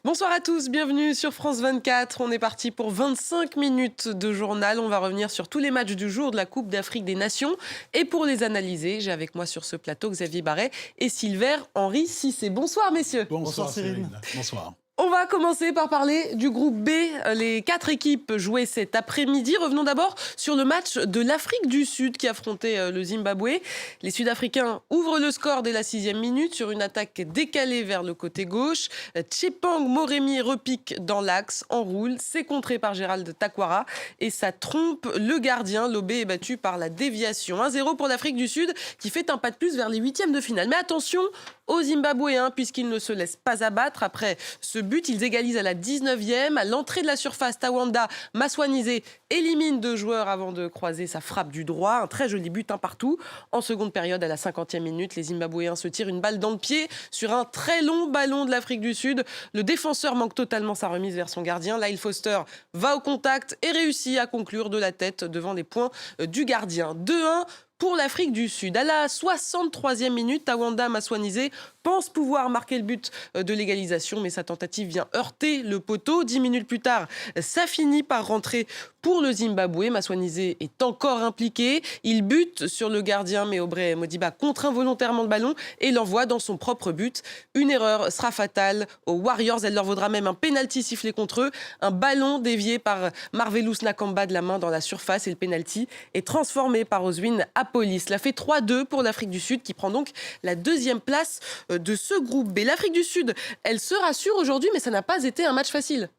Bonsoir à tous, bienvenue sur France 24. On est parti pour 25 minutes de journal. On va revenir sur tous les matchs du jour de la Coupe d'Afrique des Nations. Et pour les analyser, j'ai avec moi sur ce plateau Xavier Barret et Silver Henri Cissé. Bonsoir messieurs. Bonsoir Cyril. Bonsoir. On va commencer par parler du groupe B. Les 4 équipes jouaient cet après-midi. Revenons d'abord sur le match de l'Afrique du Sud qui affrontait le Zimbabwe. Les Sud-Africains ouvrent le score dès la 6e minute sur une attaque décalée vers le côté gauche. Tchepang Moremi repique dans l'axe, enroule. C'est contré par Gérald Takwara et ça trompe le gardien. Lobé est battu par la déviation. 1-0 pour l'Afrique du Sud qui fait un pas de plus vers les 8e de finale. Mais attention aux Zimbabwéens puisqu'ils ne se laissent pas abattre. Après ce but, ils égalisent à la 19e. À l'entrée de la surface, Tawanda Maswanizé élimine 2 joueurs avant de croiser sa frappe du droit. Un très joli but, un partout. En seconde période, à la 50e minute, les Zimbabwéens se tirent une balle dans le pied sur un très long ballon de l'Afrique du Sud. Le défenseur manque totalement sa remise vers son gardien. Lyle Foster va au contact et réussit à conclure de la tête devant les points du gardien. 2-1 pour l'Afrique du Sud. À la 63e minute, Tawanda Maswanizé pense pouvoir marquer le but de l'égalisation, mais sa tentative vient heurter le poteau. 10 minutes plus tard, ça finit par rentrer pour le Zimbabwe. Maswanizé est encore impliqué. Il bute sur le gardien, mais Aubrey Modiba contraint volontairement le ballon et l'envoie dans son propre but. Une erreur sera fatale aux Warriors. Elle leur vaudra même un pénalty sifflé contre eux. Un ballon dévié par Marvelous Nakamba de la main dans la surface et le pénalty est transformé par Oswin Apolis. Cela fait 3-2 pour l'Afrique du Sud qui prend donc la 2e place de ce groupe B. L'Afrique du Sud, elle se rassure aujourd'hui, mais ça n'a pas été un match facile.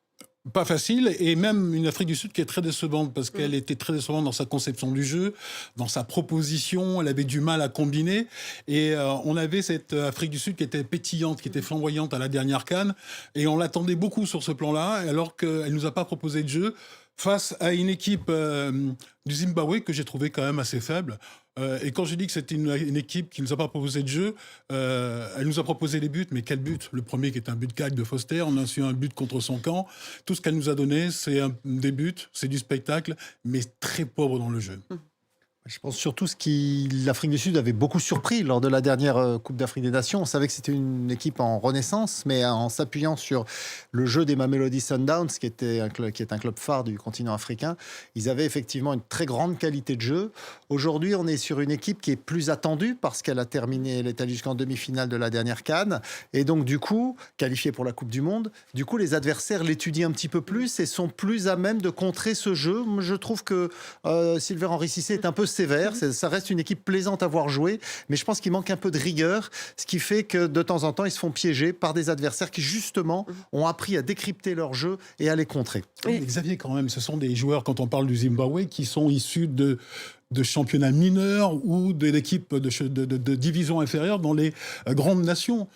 Pas facile, et même une Afrique du Sud qui est très décevante, parce qu'elle était très décevante dans sa conception du jeu, dans sa proposition, elle avait du mal à combiner, et on avait cette Afrique du Sud qui était pétillante, qui était flamboyante à la dernière CAN, et on l'attendait beaucoup sur ce plan-là, alors qu'elle ne nous a pas proposé de jeu, face à une équipe du Zimbabwe que j'ai trouvé quand même assez faible. Et quand je dis que c'était une équipe qui ne nous a pas proposé de jeu, elle nous a proposé les buts, mais quel but? Le premier qui est un but gag de Foster, on a su un but contre son camp. Tout ce qu'elle nous a donné, c'est des buts, c'est du spectacle, mais très pauvre dans le jeu. Je pense surtout l'Afrique du Sud avait beaucoup surpris lors de la dernière Coupe d'Afrique des Nations. On savait que c'était une équipe en renaissance, mais en s'appuyant sur le jeu des Mamelodi Sundowns, qui est un club phare du continent africain, ils avaient effectivement une très grande qualité de jeu. Aujourd'hui, on est sur une équipe qui est plus attendue parce qu'elle elle est allée jusqu'en demi-finale de la dernière CAN, et donc du coup, qualifiée pour la Coupe du Monde, du coup les adversaires l'étudient un petit peu plus et sont plus à même de contrer ce jeu. Je trouve que Silver Henri Cissé est un peu sévère, ça reste une équipe plaisante à voir jouer, mais je pense qu'il manque un peu de rigueur, ce qui fait que de temps en temps, ils se font piéger par des adversaires qui justement ont appris à décrypter leur jeu et à les contrer. Oui, Xavier, quand même, ce sont des joueurs, quand on parle du Zimbabwe, qui sont issus de championnats mineurs ou de l'équipe de division inférieure dans les grandes nations.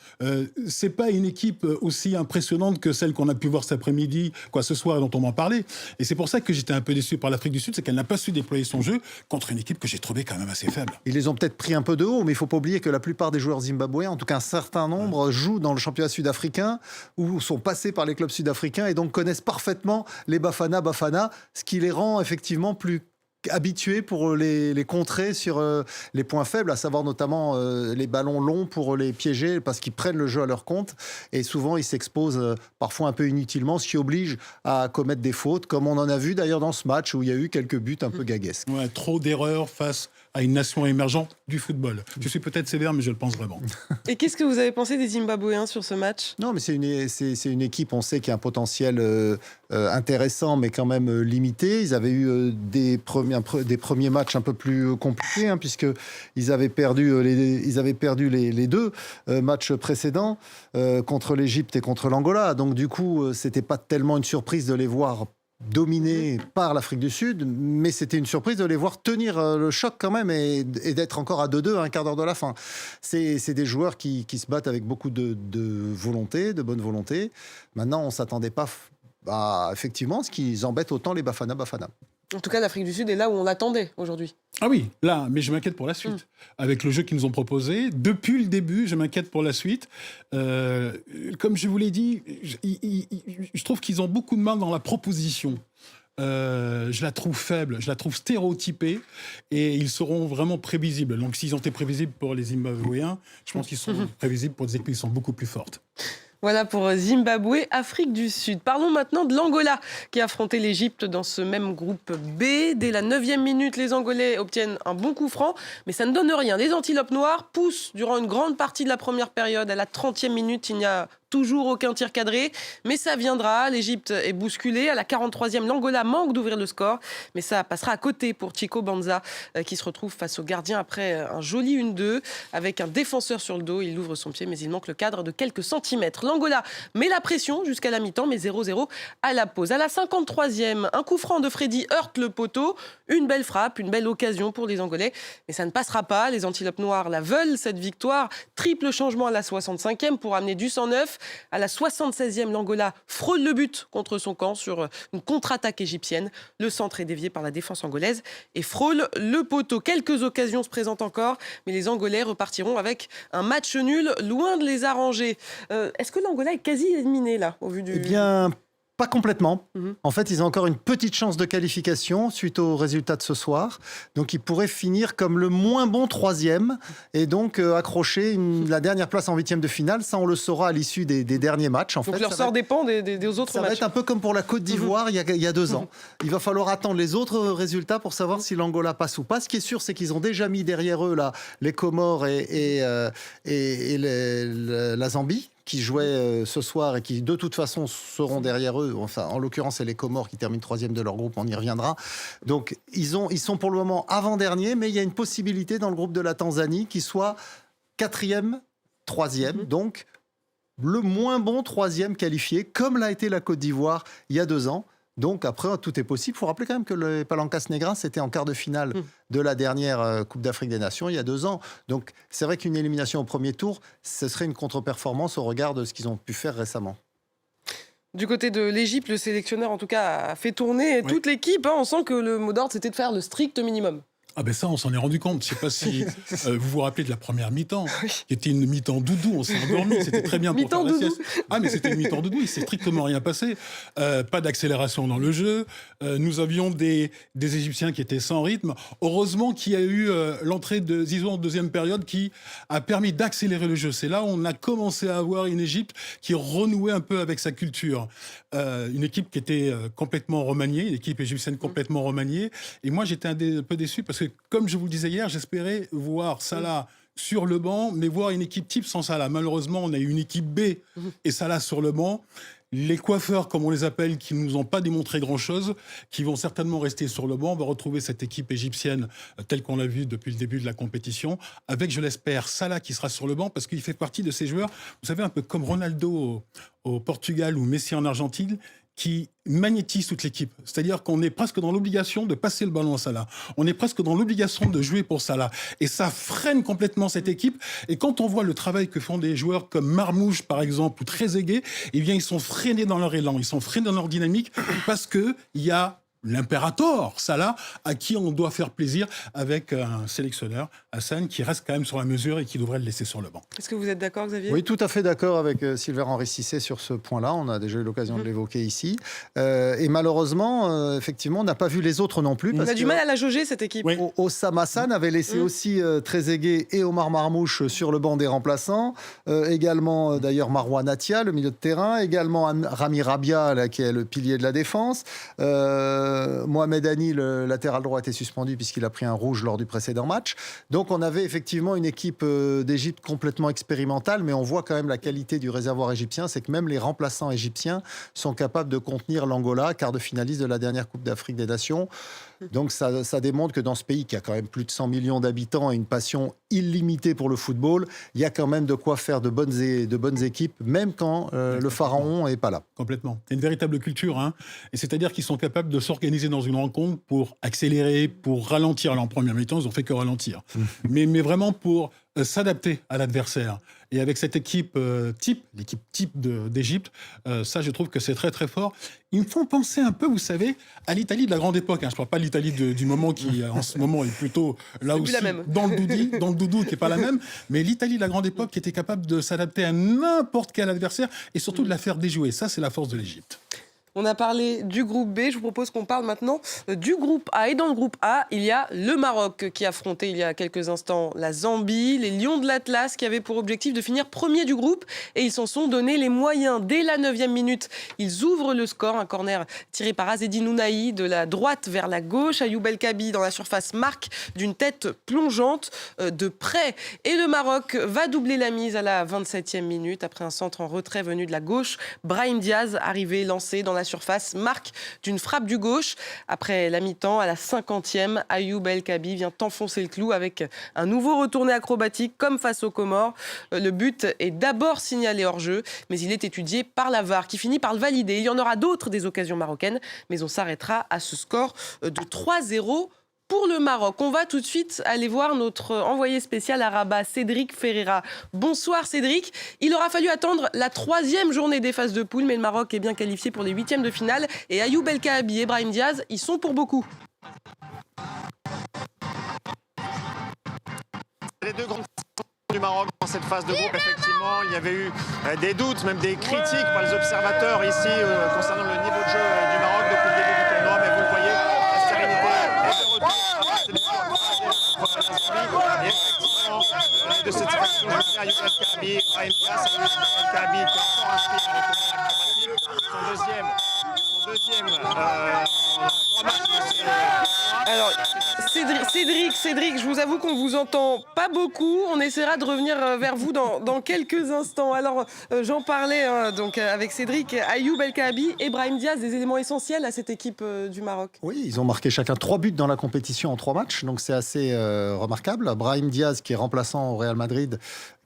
C'est pas une équipe aussi impressionnante que celle qu'on a pu voir cet après-midi, ce soir, dont on m'en parlait. Et c'est pour ça que j'étais un peu déçu par l'Afrique du Sud, c'est qu'elle n'a pas su déployer son jeu contre une équipe que j'ai trouvée quand même assez faible. Ils les ont peut-être pris un peu de haut, mais il faut pas oublier que la plupart des joueurs zimbabwéens, en tout cas un certain nombre, jouent dans le championnat sud-africain ou sont passés par les clubs sud-africains et donc connaissent parfaitement les Bafana, ce qui les rend effectivement plus habitués pour les contrer sur les points faibles, à savoir notamment les ballons longs pour les piéger parce qu'ils prennent le jeu à leur compte et souvent ils s'exposent parfois un peu inutilement, ce qui oblige à commettre des fautes, comme on en a vu d'ailleurs dans ce match où il y a eu quelques buts un peu gaguesques. Ouais, trop d'erreurs face à une nation émergente du football. Je suis peut-être sévère, mais je le pense vraiment. Et qu'est-ce que vous avez pensé des Zimbabwéens sur ce match? Non, mais c'est une équipe, on sait, qui a un potentiel intéressant, mais quand même limité. Ils avaient eu des premiers matchs un peu plus compliqués, puisqu'ils avaient perdu les 2 matchs précédents contre l'Égypte et contre l'Angola. Donc du coup, c'était pas tellement une surprise de les voir dominés par l'Afrique du Sud, mais c'était une surprise de les voir tenir le choc quand même et d'être encore à 2-2 à un quart d'heure de la fin. C'est des joueurs qui se battent avec beaucoup de volonté, de bonne volonté. Maintenant, on ne s'attendait pas à effectivement ce qui embête autant les Bafana. En tout cas, l'Afrique du Sud est là où on l'attendait aujourd'hui. Ah oui, là, mais je m'inquiète pour la suite. Avec le jeu qu'ils nous ont proposé, depuis le début, je m'inquiète pour la suite. Comme je vous l'ai dit, je trouve qu'ils ont beaucoup de mal dans la proposition. Je la trouve faible, je la trouve stéréotypée, et ils seront vraiment prévisibles. Donc s'ils ont été prévisibles pour les Zimbabwéens, je pense qu'ils sont prévisibles pour des équipes qui sont beaucoup plus fortes. Voilà pour Zimbabwe, Afrique du Sud. Parlons maintenant de l'Angola qui a affronté l'Égypte dans ce même groupe B. Dès la 9e minute, les Angolais obtiennent un bon coup franc, mais ça ne donne rien. Les Antilopes noires poussent durant une grande partie de la première période. À la 30e minute, il n'y a toujours aucun tir cadré, mais ça viendra. L'Égypte est bousculée. À la 43e, l'Angola manque d'ouvrir le score, mais ça passera à côté pour Chico Banza qui se retrouve face au gardien après un joli 1-2 avec un défenseur sur le dos. Il ouvre son pied, mais il manque le cadre de quelques centimètres. L'Angola met la pression jusqu'à la mi-temps, mais 0-0 à la pause. À la 53e, un coup franc de Freddy heurte le poteau. Une belle frappe, une belle occasion pour les Angolais, mais ça ne passera pas. Les Antilopes noires la veulent, cette victoire. Triple changement à la 65e pour amener du sang neuf. À la 76e, l'Angola frôle le but contre son camp sur une contre-attaque égyptienne. Le centre est dévié par la défense angolaise et frôle le poteau. Quelques occasions se présentent encore, mais les Angolais repartiront avec un match nul, loin de les arranger. Est-ce que l'Angola est quasi éliminé là, au vu du... Eh bien, pas complètement. Mhm. En fait, ils ont encore une petite chance de qualification suite au résultat de ce soir. Donc, ils pourraient finir comme le moins bon 3e et donc accrocher la dernière place en 8e de finale. Ça, on le saura à l'issue des derniers matchs. En Donc fait, leur sort dépend des autres ça va matchs. être un peu comme pour la Côte d'Ivoire il y a 2 ans. Il va falloir attendre les autres résultats pour savoir si l'Angola passe ou pas. Ce qui est sûr, c'est qu'ils ont déjà mis derrière eux là, les Comores et la Zambie, qui jouaient ce soir et qui de toute façon seront derrière eux. Enfin, en l'occurrence, c'est les Comores qui terminent 3e de leur groupe, on y reviendra. Donc, ils sont pour le moment avant-derniers, mais il y a une possibilité dans le groupe de la Tanzanie qui soit 4e, 3e. Donc, le moins bon 3e qualifié, comme l'a été la Côte d'Ivoire il y a 2 ans. Donc après, tout est possible. Il faut rappeler quand même que le Palancas Negras était en quart de finale de la dernière Coupe d'Afrique des Nations il y a 2 ans. Donc c'est vrai qu'une élimination au premier tour, ce serait une contre-performance au regard de ce qu'ils ont pu faire récemment. Du côté de l'Égypte, le sélectionneur en tout cas a fait tourner toute l'équipe. On sent que le mot d'ordre c'était de faire le strict minimum. Ah ben ça, on s'en est rendu compte. Je ne sais pas si vous vous rappelez de la première mi-temps, qui était une mi-temps doudou. On s'est endormi, c'était très bien pour faire la sieste. Ah mais c'était une mi-temps doudou, il s'est strictement rien passé. Pas d'accélération dans le jeu. Nous avions des Égyptiens qui étaient sans rythme. Heureusement qu'il y a eu l'entrée de Zizou en deuxième période qui a permis d'accélérer le jeu. C'est là où on a commencé à avoir une Égypte qui renouait un peu avec sa culture. Une équipe qui était complètement remaniée, une équipe égyptienne complètement remaniée. Et moi, j'étais un peu déçu parce que, comme je vous le disais hier, j'espérais voir Salah sur le banc, mais voir une équipe type sans Salah. Malheureusement, on a eu une équipe B et Salah sur le banc. Les coiffeurs, comme on les appelle, qui ne nous ont pas démontré grand-chose, qui vont certainement rester sur le banc. On va retrouver cette équipe égyptienne telle qu'on l'a vue depuis le début de la compétition, avec, je l'espère, Salah qui sera sur le banc, parce qu'il fait partie de ces joueurs, vous savez, un peu comme Ronaldo au Portugal ou Messi en Argentine, qui magnétise toute l'équipe. C'est-à-dire qu'on est presque dans l'obligation de passer le ballon à Salah. On est presque dans l'obligation de jouer pour Salah. Et ça freine complètement cette équipe. Et quand on voit le travail que font des joueurs comme Marmouche, par exemple, ou Trezeguet, eh bien, ils sont freinés dans leur élan, ils sont freinés dans leur dynamique, parce qu'il y a l'impérator, Salah, à qui on doit faire plaisir avec un sélectionneur, Hassan, qui reste quand même sur la mesure et qui devrait le laisser sur le banc. Est-ce que vous êtes d'accord, Xavier ? Oui, tout à fait d'accord avec Sylvain-Henri Cissé sur ce point-là. On a déjà eu l'occasion de l'évoquer ici. Et malheureusement, effectivement, on n'a pas vu les autres non plus. On a du mal à la jauger, cette équipe. Oui. Osam Hassan avait laissé aussi Trezeguet et Omar Marmouche sur le banc des remplaçants. Également, d'ailleurs, Marouane Atia, le milieu de terrain. Également, Rami Rabia, là, qui est le pilier de la défense. Mohamed Hani, le latéral droit, était suspendu puisqu'il a pris un rouge lors du précédent match. Donc on avait effectivement une équipe d'Égypte complètement expérimentale, mais on voit quand même la qualité du réservoir égyptien, c'est que même les remplaçants égyptiens sont capables de contenir l'Angola, quart de finaliste de la dernière Coupe d'Afrique des Nations. Donc ça démontre que dans ce pays qui a quand même plus de 100 millions d'habitants et une passion illimitée pour le football, il y a quand même de quoi faire de bonnes équipes, même quand le pharaon n'est pas là. Complètement. C'est une véritable culture. Et c'est-à-dire qu'ils sont capables de s'organiser dans une rencontre pour accélérer, pour ralentir. Alors en première mi-temps, ils n'ont fait que ralentir. mais vraiment pour s'adapter à l'adversaire. Et avec cette équipe l'équipe type d'Égypte, ça, je trouve que c'est très, très fort. Ils me font penser un peu, vous savez, à l'Italie de la grande époque. Je ne parle pas de l'Italie du moment qui, en ce moment, est plutôt là aussi, dans le doudou, qui n'est pas la même. Mais l'Italie de la grande époque qui était capable de s'adapter à n'importe quel adversaire et surtout de la faire déjouer. Ça, c'est la force de l'Égypte. On a parlé du groupe B, je vous propose qu'on parle maintenant du groupe A. Et dans le groupe A, il y a le Maroc qui a affronté il y a quelques instants la Zambie, les Lions de l'Atlas qui avaient pour objectif de finir premier du groupe et ils s'en sont donné les moyens. Dès la 9e minute, ils ouvrent le score, un corner tiré par Azzedine Ounahi de la droite vers la gauche. Ayoub El Kaabi dans la surface marque d'une tête plongeante de près. Et le Maroc va doubler la mise à la 27e minute après un centre en retrait venu de la gauche. Brahim Diaz, arrivé lancé dans la surface, marque d'une frappe du gauche. Après la mi-temps, à la 50e, Ayoub El Kaabi vient enfoncer le clou avec un nouveau retourné acrobatique comme face aux Comores. Le but est d'abord signalé hors jeu, mais il est étudié par la VAR qui finit par le valider. Il y en aura d'autres des occasions marocaines, mais on s'arrêtera à ce score de 3-0 pour le Maroc. On va tout de suite aller voir notre envoyé spécial à Rabat, Cédric Ferreira. Bonsoir Cédric. Il aura fallu attendre la 3e journée des phases de poule, mais le Maroc est bien qualifié pour les 8e de finale. Et Ayoub El Kaabi et Brahim Diaz, ils sont pour beaucoup. Les deux grandes du Maroc dans cette phase de groupe, effectivement, il y avait eu des doutes, même des critiques par les observateurs ici concernant le niveau de jeu du Maroc depuis le début du tournoi, mais vous le voyez, la sérénité est de retour. Et effectivement, de cette situation, je tiens Ayoub El Kaabi, Brahim Diaz, Ayoub El Kaabi qui a encore inscrit un retour acrobatique, son deuxième 3 matchs de série. Alors, Cédric, je vous avoue qu'on vous entend pas beaucoup. On essaiera de revenir vers vous dans quelques instants. Alors, j'en parlais donc avec Cédric, Ayoub El Kaabi et Brahim Diaz, des éléments essentiels à cette équipe du Maroc. Oui, ils ont marqué chacun 3 buts dans la compétition en 3 matchs, donc c'est assez remarquable. Brahim Diaz, qui est remplaçant au Real Madrid,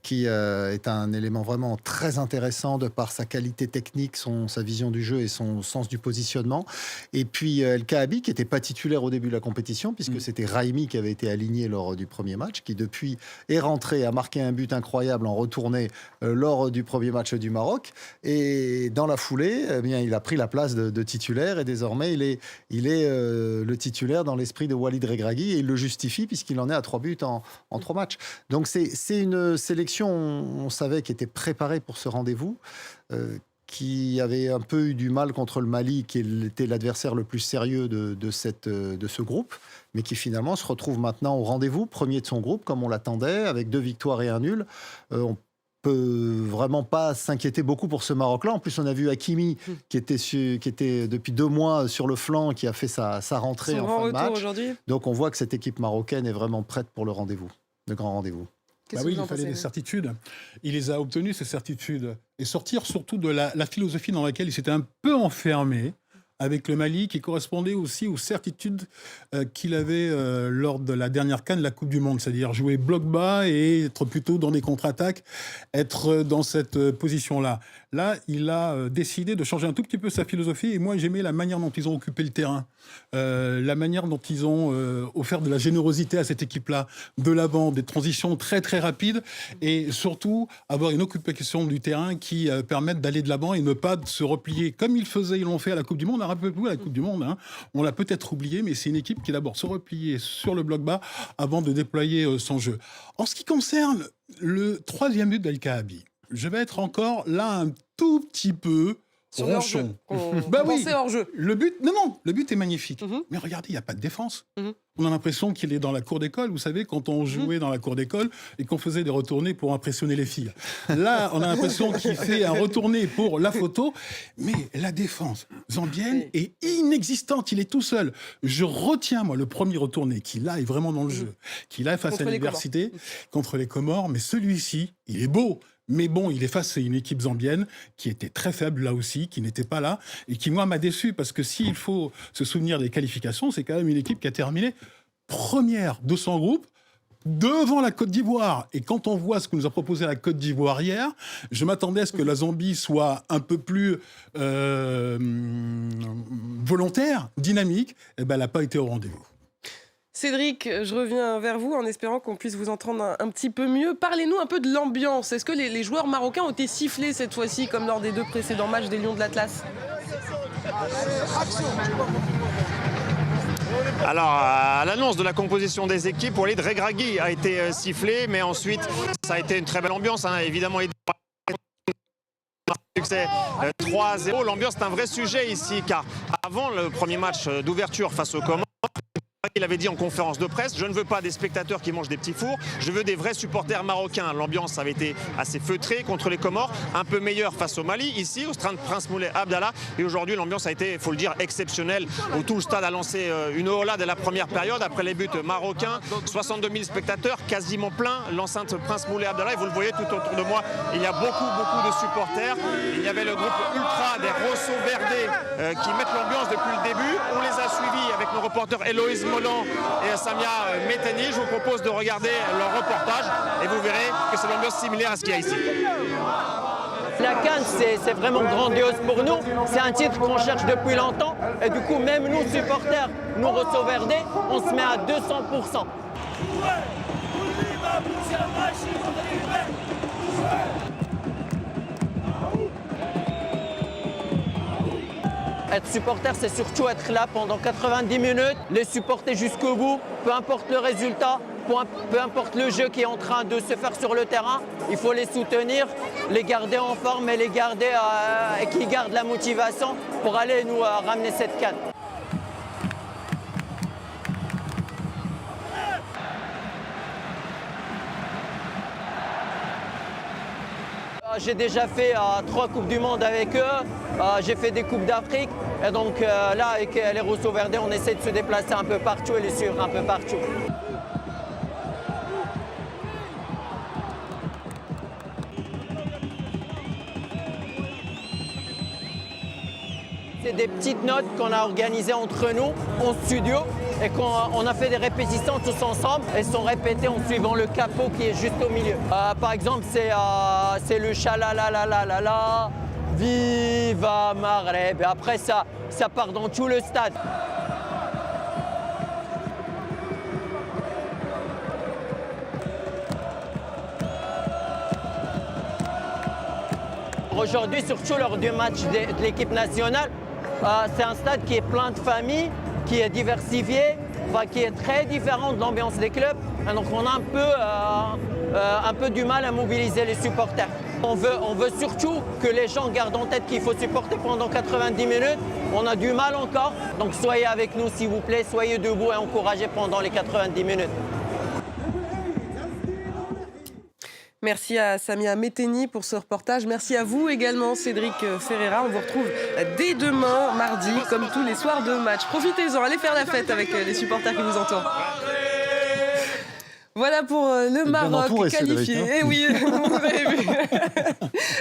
qui est un élément vraiment très intéressant de par sa qualité technique, sa vision du jeu et son sens du positionnement. Et puis El Kaabi, qui n'était pas titulaire au début de la compétition, puisque c'était Raimi qui avait été aligné lors du premier match, qui depuis est rentré, a marqué un but incroyable en retournée lors du premier match du Maroc. Et dans la foulée, eh bien, il a pris la place de titulaire et désormais il est le titulaire dans l'esprit de Walid Regragui et il le justifie puisqu'il en est à 3 buts en 3 matchs. Donc c'est une sélection, on savait, qui était préparée pour ce rendez-vous, qui avait un peu eu du mal contre le Mali, qui était l'adversaire le plus sérieux de ce groupe, mais qui finalement se retrouve maintenant au rendez-vous, premier de son groupe, comme on l'attendait, avec 2 victoires et 1 nul. On peut vraiment pas s'inquiéter beaucoup pour ce Maroc-là. En plus, on a vu Hakimi, qui était depuis 2 mois sur le flanc, qui a fait sa rentrée en fin de match. Donc on voit que cette équipe marocaine est vraiment prête pour le rendez-vous, le grand rendez-vous. Bah oui, il fallait des certitudes. Il les a obtenues, ces certitudes. Et sortir surtout de la philosophie dans laquelle il s'était un peu enfermé avec le Mali, qui correspondait aussi aux certitudes qu'il avait lors de la dernière CAN de la Coupe du Monde. C'est-à-dire jouer bloc bas et être plutôt dans des contre-attaques, être dans cette position-là. Là, il a décidé de changer un tout petit peu sa philosophie. Et moi, j'aimais la manière dont ils ont occupé le terrain. La manière dont ils ont offert de la générosité à cette équipe-là, de l'avant, des transitions très très rapides et surtout avoir une occupation du terrain qui permette d'aller de l'avant et ne pas se replier comme ils l'ont fait à la Coupe du Monde. Rappelez-vous, à la Coupe du Monde, on l'a peut-être oublié, mais c'est une équipe qui d'abord se repliait sur le bloc bas avant de déployer son jeu. En ce qui concerne le 3e but d'El Kaabi, je vais être encore là un tout petit peu ronchon. Oui, hors-jeu. Le but est magnifique. Mais regardez, il n'y a pas de défense. On a l'impression qu'il est dans la cour d'école. Vous savez, quand on jouait dans la cour d'école et qu'on faisait des retournées pour impressionner les filles. Là, on a l'impression qu'il fait un retourné pour la photo. Mais la défense zambienne est inexistante. Il est tout seul. Je retiens, moi, le premier retourné qu'il a est vraiment dans le jeu. Qu'il a face à l'adversité contre les Comores. Mais celui-ci, il est beau. Mais bon, il est face à une équipe zambienne qui était très faible là aussi, qui n'était pas là, et qui, moi, m'a déçu, parce que s'il faut se souvenir des qualifications, c'est quand même une équipe qui a terminé première de son groupe, devant la Côte d'Ivoire. Et quand on voit ce que nous a proposé la Côte d'Ivoire hier, je m'attendais à ce que la Zambie soit un peu plus volontaire, dynamique. Eh ben, elle n'a pas été au rendez-vous. Cédric, je reviens vers vous en espérant qu'on puisse vous entendre un petit peu mieux. Parlez-nous un peu de l'ambiance. Est-ce que les joueurs marocains ont été sifflés cette fois-ci, comme lors des 2 précédents matchs des Lions de l'Atlas ? Alors, à l'annonce de la composition des équipes, Walid Regragui a été sifflé, mais ensuite, ça a été une très belle ambiance, évidemment. Succès 3-0. L'ambiance est un vrai sujet ici, car avant le premier match d'ouverture face aux Comores, il avait dit en conférence de presse: je ne veux pas des spectateurs qui mangent des petits fours, je veux des vrais supporters marocains. L'ambiance avait été assez feutrée contre les Comores, un peu meilleure face au Mali, ici au stade Prince Moulay Abdallah. Et aujourd'hui, l'ambiance a été, il faut le dire, exceptionnelle, où tout le stade a lancé une hola dès la première période. Après les buts marocains, 62 000 spectateurs, quasiment plein, l'enceinte Prince Moulay Abdallah. Et vous le voyez tout autour de moi, il y a beaucoup de supporters. Il y avait le groupe Ultra des Rosso Verde qui mettent l'ambiance depuis le début. On les a suivis avec nos reporters Héloïse Mollan et Samia Méteni. Je vous propose de regarder leur reportage et vous verrez que c'est l'ambiance similaire à ce qu'il y a ici. La CAN, c'est vraiment grandiose pour nous. C'est un titre qu'on cherche depuis longtemps. Et du coup, même nous, supporters, nous Rosso Verde, on se met à 200%. Être supporter, c'est surtout être là pendant 90 minutes, les supporter jusqu'au bout, peu importe le résultat, peu importe le jeu qui est en train de se faire sur le terrain, il faut les soutenir, les garder en forme et les garder et qu'ils gardent la motivation pour aller nous ramener cette CAN. J'ai déjà fait 3 Coupes du Monde avec eux, j'ai fait des Coupes d'Afrique. Et donc là, avec les Rosso Verde, on essaie de se déplacer un peu partout et les suivre un peu partout. C'est des petites notes qu'on a organisées entre nous en studio et qu'on a fait des répétitions tous ensemble et sont répétées en suivant le capot qui est juste au milieu. Par exemple, c'est le chalalalala, viva Maghreb. Et après, ça part dans tout le stade. Aujourd'hui, surtout lors du match de l'équipe nationale, c'est un stade qui est plein de familles, qui est diversifié, qui est très différent de l'ambiance des clubs. Et donc on a un peu du mal à mobiliser les supporters. On veut surtout que les gens gardent en tête qu'il faut supporter pendant 90 minutes. On a du mal encore, donc soyez avec nous s'il vous plaît, soyez debout et encouragez pendant les 90 minutes. Merci à Samia Méteni pour ce reportage. Merci à vous également, Cédric Ferreira. On vous retrouve dès demain, mardi, comme tous les soirs de match. Profitez-en, allez faire la fête avec les supporters qui vous entourent. Voilà pour le Maroc qualifié. Eh oui, vous avez vu.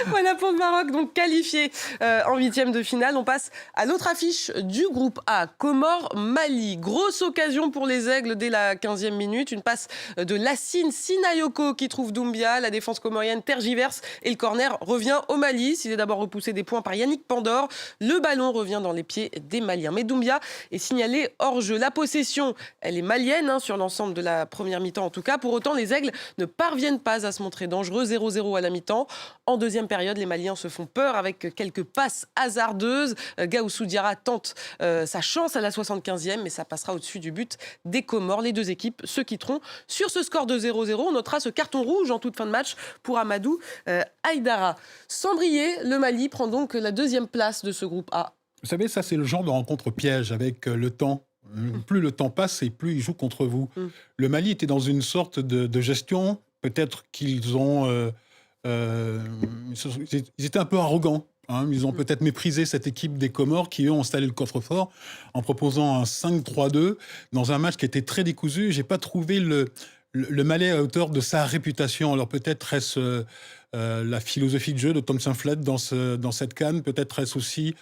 Voilà pour le Maroc, donc qualifié en 8e de finale. On passe à l'autre affiche du groupe A, Comores-Mali. Grosse occasion pour les Aigles dès la 15e minute. Une passe de Lassine Sinayoko qui trouve Doumbia. La défense comorienne tergiverse et le corner revient au Mali. S'il est d'abord repoussé des points par Yannick Pandor, le ballon revient dans les pieds des Maliens. Mais Doumbia est signalé hors jeu. La possession, elle est malienne sur l'ensemble de la première mi-temps en tout cas. Pour autant, les Aigles ne parviennent pas à se montrer dangereux. 0-0 à la mi-temps. En deuxième période, les Maliens se font peur avec quelques passes hasardeuses. Gaoussou Diarra tente sa chance à la 75e, mais ça passera au-dessus du but des Comores. Les deux équipes se quitteront sur ce score de 0-0. On notera ce carton rouge en toute fin de match pour Amadou Haïdara. Sans briller, le Mali prend donc la deuxième place de ce groupe A. Vous savez, ça c'est le genre de rencontre piège avec le temps. Plus le temps passe et plus ils jouent contre vous. Le Mali était dans une sorte de gestion. Peut-être qu'ils ont... ils étaient un peu arrogants. Ils ont peut-être méprisé cette équipe des Comores qui, eux, ont installé le coffre-fort en proposant un 5-3-2 dans un match qui était très décousu. Je n'ai pas trouvé le Mali à hauteur de sa réputation. Alors peut-être est-ce la philosophie de jeu de Thompson Flett dans cette CAN, peut-être est-ce aussi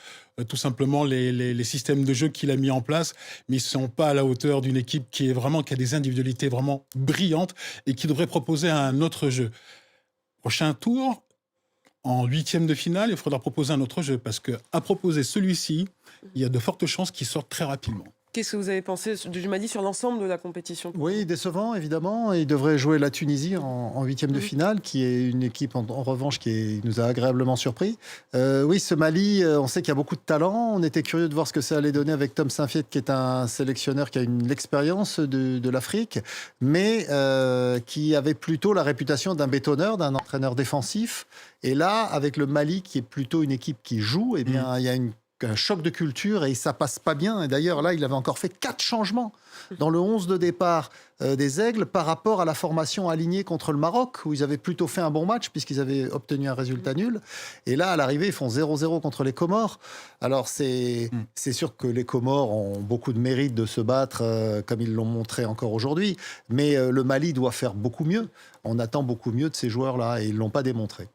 tout simplement les systèmes de jeu qu'il a mis en place, mais ils ne sont pas à la hauteur d'une équipe qui a des individualités vraiment brillantes et qui devrait proposer un autre jeu. Prochain tour, en 8e de finale, il faudra proposer un autre jeu, parce qu'à proposer celui-ci, il y a de fortes chances qu'il sorte très rapidement. Qu'est-ce que vous avez pensé du Mali sur l'ensemble de la compétition? Oui, décevant, évidemment. Il devrait jouer la Tunisie en huitième de finale, qui est une équipe, en revanche, qui nous a agréablement surpris. Oui, ce Mali, on sait qu'il y a beaucoup de talent. On était curieux de voir ce que ça allait donner avec Tom Saint-Fiet, qui est un sélectionneur qui a l'expérience de l'Afrique, mais qui avait plutôt la réputation d'un bétonneur, d'un entraîneur défensif. Et là, avec le Mali, qui est plutôt une équipe qui joue, eh bien, il y a un choc de culture et ça passe pas bien. Et d'ailleurs, là, il avait encore fait 4 changements dans le 11 de départ des Aigles par rapport à la formation alignée contre le Maroc, où ils avaient plutôt fait un bon match puisqu'ils avaient obtenu un résultat nul. Et là, à l'arrivée, ils font 0-0 contre les Comores. Alors, c'est sûr que les Comores ont beaucoup de mérite de se battre, comme ils l'ont montré encore aujourd'hui. Mais le Mali doit faire beaucoup mieux. On attend beaucoup mieux de ces joueurs-là et ils ne l'ont pas démontré.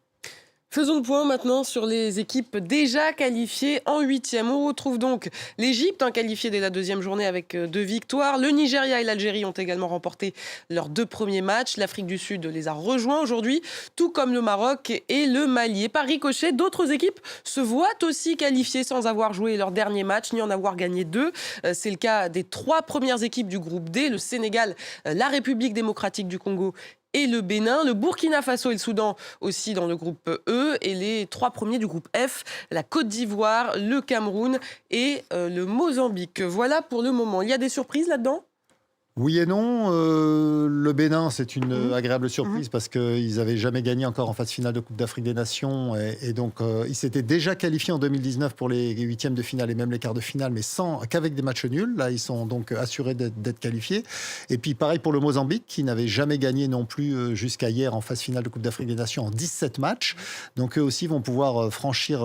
Faisons le point maintenant sur les équipes déjà qualifiées en 8e. On retrouve donc l'Égypte, qualifiée dès la 2e journée avec 2 victoires. Le Nigeria et l'Algérie ont également remporté leurs 2 premiers matchs. L'Afrique du Sud les a rejoints aujourd'hui, tout comme le Maroc et le Mali. Et par ricochet, d'autres équipes se voient aussi qualifiées sans avoir joué leur dernier match, ni en avoir gagné 2. C'est le cas des 3 premières équipes du groupe D, le Sénégal, la République démocratique du Congo et le Bénin, le Burkina Faso et le Soudan aussi dans le groupe E, et les 3 premiers du groupe F, la Côte d'Ivoire, le Cameroun et le Mozambique. Voilà pour le moment. Il y a des surprises là-dedans ? Oui et non. Le Bénin, c'est une agréable surprise parce qu'ils n'avaient jamais gagné encore en phase finale de Coupe d'Afrique des Nations. Et donc, ils s'étaient déjà qualifiés en 2019 pour les huitièmes de finale et même les quarts de finale, mais qu'avec des matchs nuls. Là, ils sont donc assurés d'être qualifiés. Et puis, pareil pour le Mozambique, qui n'avait jamais gagné non plus jusqu'à hier en phase finale de Coupe d'Afrique des Nations en 17 matchs. Donc, eux aussi vont pouvoir franchir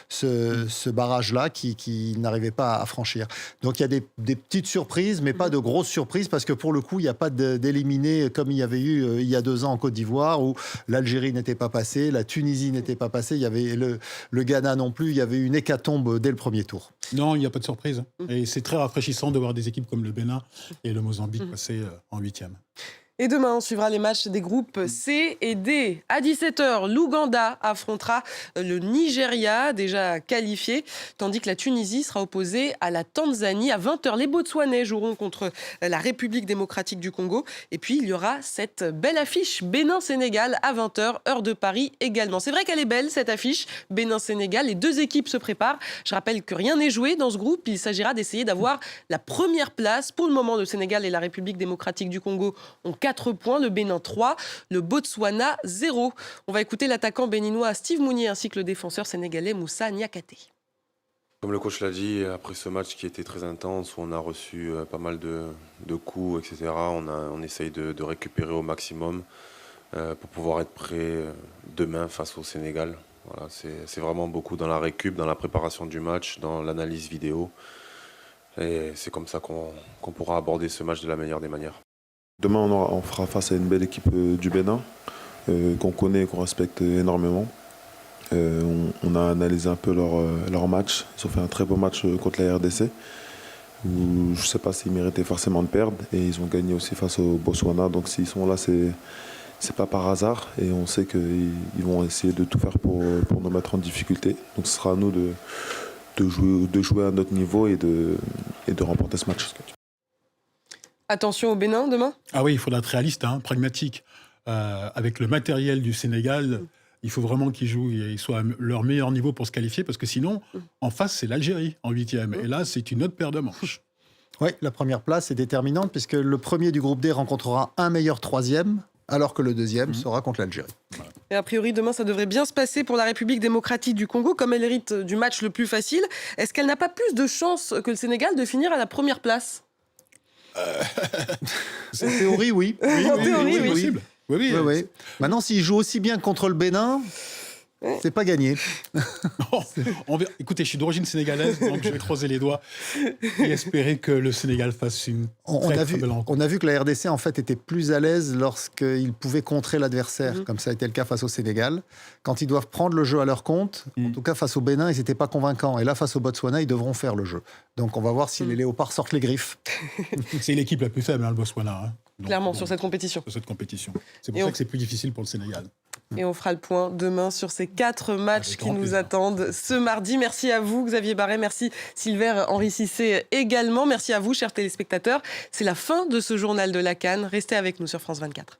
ce barrage-là qui n'arrivait pas à franchir. Donc, il y a des petites surprises, mais pas de grosses surprises, parce que pour le coup, il n'y a pas d'éliminés comme il y avait eu il y a 2 ans en Côte d'Ivoire, où l'Algérie n'était pas passée, la Tunisie n'était pas passée, il y avait le Ghana non plus, il y avait une hécatombe dès le premier tour. Non, il n'y a pas de surprise. Et c'est très rafraîchissant de voir des équipes comme le Bénin et le Mozambique passer en 8e. Et demain, on suivra les matchs des groupes C et D. À 17h, l'Ouganda affrontera le Nigeria, déjà qualifié, tandis que la Tunisie sera opposée à la Tanzanie. À 20h, les Botswanais joueront contre la République démocratique du Congo. Et puis, il y aura cette belle affiche Bénin-Sénégal à 20h, heure de Paris également. C'est vrai qu'elle est belle, cette affiche Bénin-Sénégal. Les 2 équipes se préparent. Je rappelle que rien n'est joué dans ce groupe. Il s'agira d'essayer d'avoir la première place. Pour le moment, le Sénégal et la République démocratique du Congo ont 4 points, le Bénin 3, le Botswana 0. On va écouter l'attaquant béninois Steve Mounier ainsi que le défenseur sénégalais Moussa Niakate. Comme le coach l'a dit, après ce match qui était très intense, où on a reçu pas mal de coups, etc., on essaye de récupérer au maximum pour pouvoir être prêt demain face au Sénégal. Voilà, c'est vraiment beaucoup dans la récup, dans la préparation du match, dans l'analyse vidéo. Et c'est comme ça qu'on pourra aborder ce match de la meilleure des manières. Demain, on fera face à une belle équipe du Bénin, qu'on connaît et qu'on respecte énormément. On a analysé un peu leur match. Ils ont fait un très beau match contre la RDC, où je ne sais pas s'ils méritaient forcément de perdre. Et ils ont gagné aussi face au Botswana. Donc s'ils sont là, c'est pas par hasard. Et on sait qu'ils vont essayer de tout faire pour nous mettre en difficulté. Donc ce sera à nous de jouer à notre niveau et de remporter ce match. Attention au Bénin demain ? Ah oui, il faudra être réaliste, pragmatique. Avec le matériel du Sénégal, il faut vraiment qu'ils jouent et ils soient à leur meilleur niveau pour se qualifier, parce que sinon, en face, c'est l'Algérie en 8e. Et là, c'est une autre paire de manches. Oui, la première place est déterminante, puisque le premier du groupe D rencontrera un meilleur 3e, alors que le 2e sera contre l'Algérie. Voilà. Et a priori, demain, ça devrait bien se passer pour la République démocratique du Congo, comme elle hérite du match le plus facile. Est-ce qu'elle n'a pas plus de chances que le Sénégal de finir à la première place ? En théorie, oui. En théorie, oui. Possible. Oui. Maintenant, s'ils jouent aussi bien contre le Bénin, c'est pas gagné. Écoutez, je suis d'origine sénégalaise, donc je vais croiser les doigts et espérer que le Sénégal fasse une très belle rencontre. On a vu que la RDC, en fait, était plus à l'aise lorsqu'ils pouvaient contrer l'adversaire, comme ça a été le cas face au Sénégal. Quand ils doivent prendre le jeu à leur compte, en tout cas face au Bénin, ils n'étaient pas convaincants. Et là, face au Botswana, ils devront faire le jeu. Donc on va voir si les léopards sortent les griffes. C'est l'équipe la plus faible, le Botswana. Donc, Clairement, sur cette compétition. C'est pour ça que c'est plus difficile pour le Sénégal. Et on fera le point demain sur ces 4 matchs Avec qui grand nous plaisir. attendent ce mardi. Merci à vous, Xavier Barret. Merci, Silver Henri Cissé également. Merci à vous, chers téléspectateurs. C'est la fin de ce journal de la CAN. Restez avec nous sur France 24.